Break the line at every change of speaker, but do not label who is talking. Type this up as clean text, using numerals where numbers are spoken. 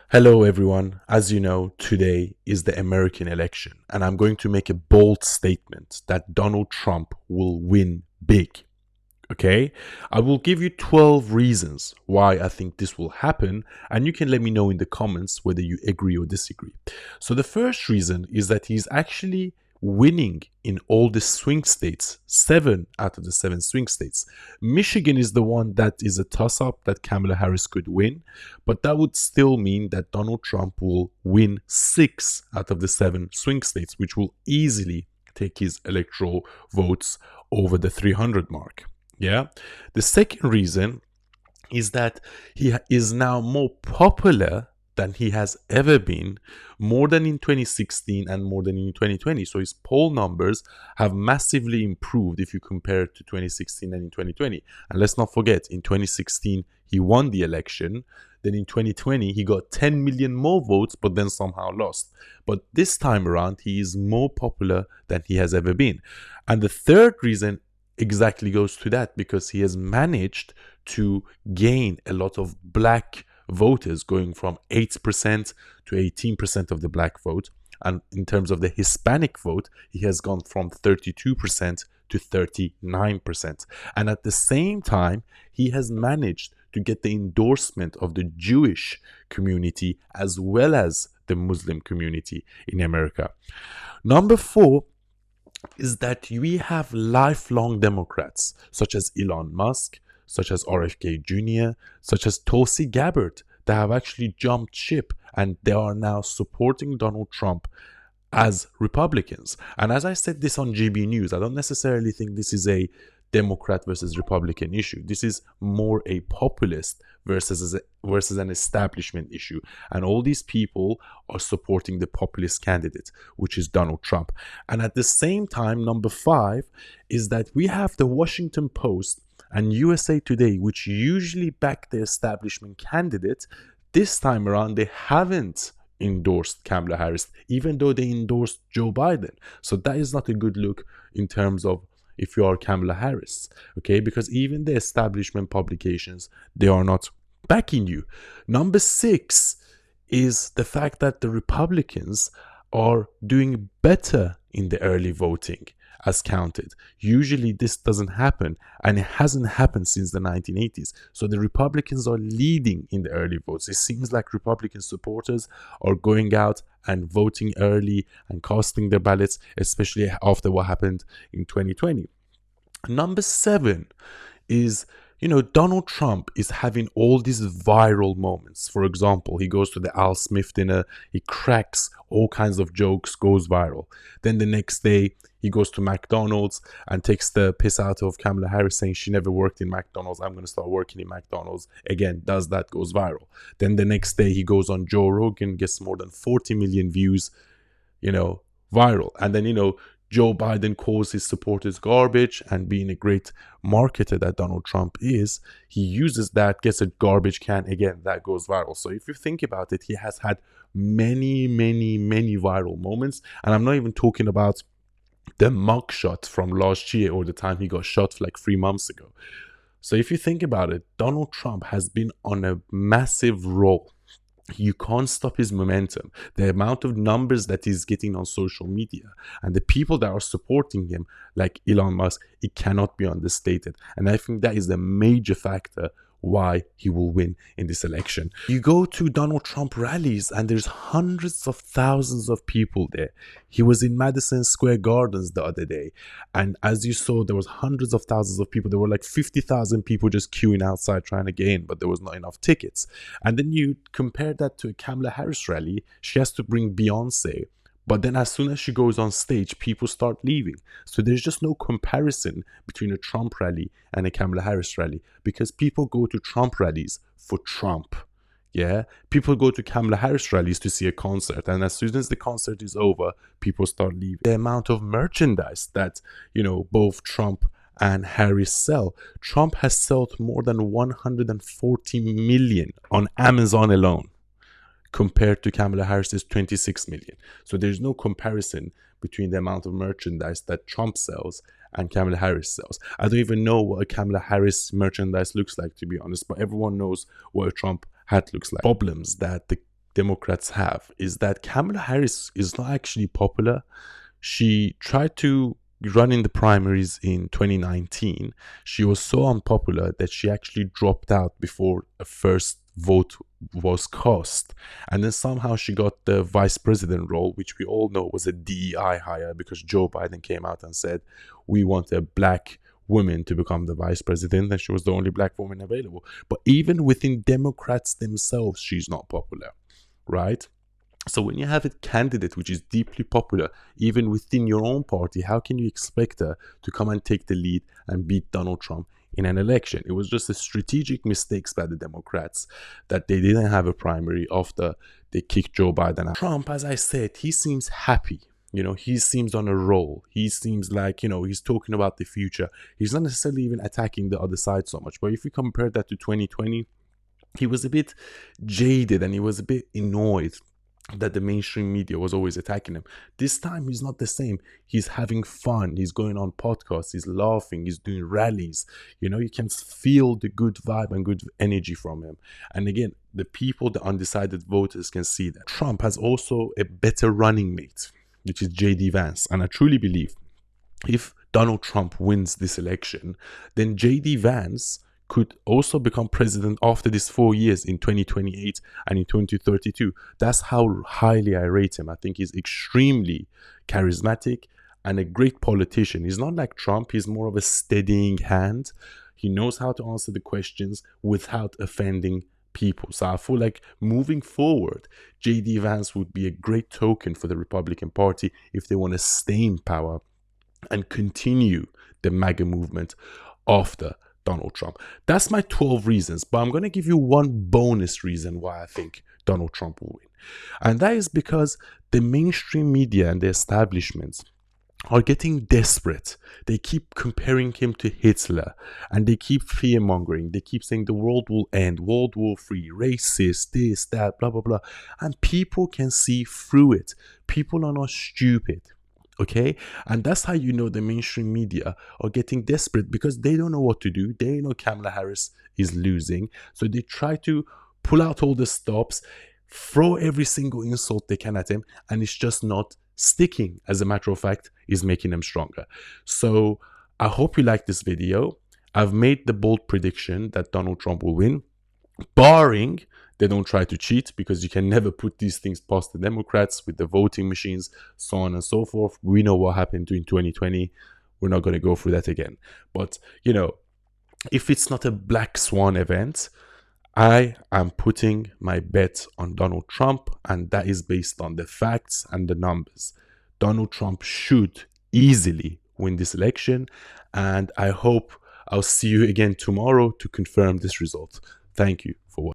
Hello, everyone. As you know, today is the American election, and I'm going to make a bold statement that Donald Trump will win big. Okay? I will give you 12 reasons why I think this will happen, and you can let me know in the comments whether you agree or disagree. So, the first reason is that he's actually winning in all the swing states, 7 out of the 7 swing states. Michigan is the one that is a toss up that Kamala Harris could win, but that would still mean that Donald Trump will win 6 out of the 7 swing states, which will easily take his electoral votes over the 300 mark. Yeah. The second reason is that he is now more popular than he has ever been, more than in 2016 and more than in 2020. So his poll numbers have massively improved if you compare it to 2016 and in 2020. And let's not forget, in 2016, he won the election. Then in 2020, he got 10 million more votes, but then somehow lost. But this time around, he is more popular than he has ever been. And the third reason exactly goes to that, because he has managed to gain a lot of black voters, going from 8% to 18% of the black vote. And in terms of the Hispanic vote, he has gone from 32% to 39%. And at the same time, he has managed to get the endorsement of the Jewish community as well as the Muslim community in America. Number 4 is that we have lifelong Democrats such as Elon Musk, such as RFK Jr., such as Tulsi Gabbard, that have actually jumped ship and they are now supporting Donald Trump as Republicans. And as I said this on GB News, I don't necessarily think this is a Democrat versus Republican issue. This is more a populist versus an establishment issue. And all these people are supporting the populist candidate, which is Donald Trump. And at the same time, number 5 is that we have the Washington Post and USA Today, which usually back the establishment candidate. This time around, they haven't endorsed Kamala Harris, even though they endorsed Joe Biden. So that is not a good look in terms of if you are Kamala Harris, okay? Because even the establishment publications, they are not backing you. Number 6 is the fact that the Republicans are doing better in the early voting as counted. Usually this doesn't happen, and it hasn't happened since the 1980s. So the Republicans are leading in the early votes. It seems like Republican supporters are going out and voting early and casting their ballots, especially after what happened in 2020. Number 7 is, Donald Trump is having all these viral moments. For example, he goes to the Al Smith dinner, he cracks all kinds of jokes, goes viral. Then the next day, he goes to McDonald's and takes the piss out of Kamala Harris, saying she never worked in McDonald's. I'm going to start working in McDonald's. Again, does that, goes viral. Then the next day, he goes on Joe Rogan, gets more than 40 million views, viral. And then, Joe Biden calls his supporters garbage, and being a great marketer that Donald Trump is, he uses that, gets a garbage can, again, that goes viral. So if you think about it, he has had many, many, many viral moments. And I'm not even talking about the mugshot from last year or the time he got shot like 3 months ago. So if you think about it, Donald Trump has been on a massive roll. You can't stop his momentum. The amount of numbers that he's getting on social media and the people that are supporting him, like Elon Musk, it cannot be understated. And I think that is the major factor why he will win in this election. You go to Donald Trump rallies and there's hundreds of thousands of people there. He was in Madison Square Gardens the other day, and as you saw, there was hundreds of thousands of people. There were like 50,000 people just queuing outside trying to get in, but there was not enough tickets. And then you compare that to a Kamala Harris rally. She has to bring Beyonce, but then as soon as she goes on stage, people start leaving. So there's just no comparison between a Trump rally and a Kamala Harris rally, because people go to Trump rallies for Trump. Yeah, people go to Kamala Harris rallies to see a concert, and as soon as the concert is over, people start leaving. The amount of merchandise that, both Trump and Harris sell. Trump has sold more than 140 million on Amazon alone, compared to Kamala Harris's 26 million. So there's no comparison between the amount of merchandise that Trump sells and Kamala Harris sells. I don't even know what a Kamala Harris merchandise looks like, to be honest, but everyone knows what a Trump hat looks like. Problems that the Democrats have is that Kamala Harris is not actually popular. She tried to run in the primaries in 2019. She was so unpopular that she actually dropped out before a first vote was cast. And then somehow she got the vice president role, which we all know was a DEI hire because Joe Biden came out and said, we want a black woman to become the vice president, and she was the only black woman available. But even within Democrats themselves, she's not popular, right? So when you have a candidate which is deeply popular, even within your own party, how can you expect her to come and take the lead and beat Donald Trump in an election? It was just a strategic mistake by the Democrats that they didn't have a primary after they kicked Joe Biden out. Trump, as I said, he seems happy. He seems on a roll. He seems like, he's talking about the future. He's not necessarily even attacking the other side so much. But if you compare that to 2020, he was a bit jaded and he was a bit annoyed that the mainstream media was always attacking him. This time he's not the same. He's having fun. He's going on podcasts. He's laughing. He's doing rallies. You can feel the good vibe and good energy from him. And again, the people, the undecided voters can see that. Trump has also a better running mate, which is JD Vance. And I truly believe if Donald Trump wins this election, then JD Vance could also become president after these 4 years in 2028 and in 2032. That's how highly I rate him. I think he's extremely charismatic and a great politician. He's not like Trump. He's more of a steadying hand. He knows how to answer the questions without offending people. So I feel like moving forward, JD Vance would be a great token for the Republican Party if they want to stay in power and continue the MAGA movement after Donald Trump. That's my 12 reasons, but I'm going to give you one bonus reason why I think Donald Trump will win. And that is because the mainstream media and the establishments are getting desperate. They keep comparing him to Hitler and they keep fear-mongering. They keep saying the world will end, World War III, racist, this, that, blah, blah, blah. And people can see through it. People are not stupid. Okay, and that's how the mainstream media are getting desperate because they don't know what to do. They know Kamala Harris is losing, so they try to pull out all the stops, throw every single insult they can at him, and it's just not sticking. As a matter of fact, is making them stronger. So I hope you like this video. I've made the bold prediction that Donald Trump will win, barring they don't try to cheat, because you can never put these things past the Democrats with the voting machines, so on and so forth. We know what happened in 2020. We're not going to go through that again. But, if it's not a black swan event, I am putting my bet on Donald Trump, and that is based on the facts and the numbers. Donald Trump should easily win this election, and I hope I'll see you again tomorrow to confirm this result. Thank you.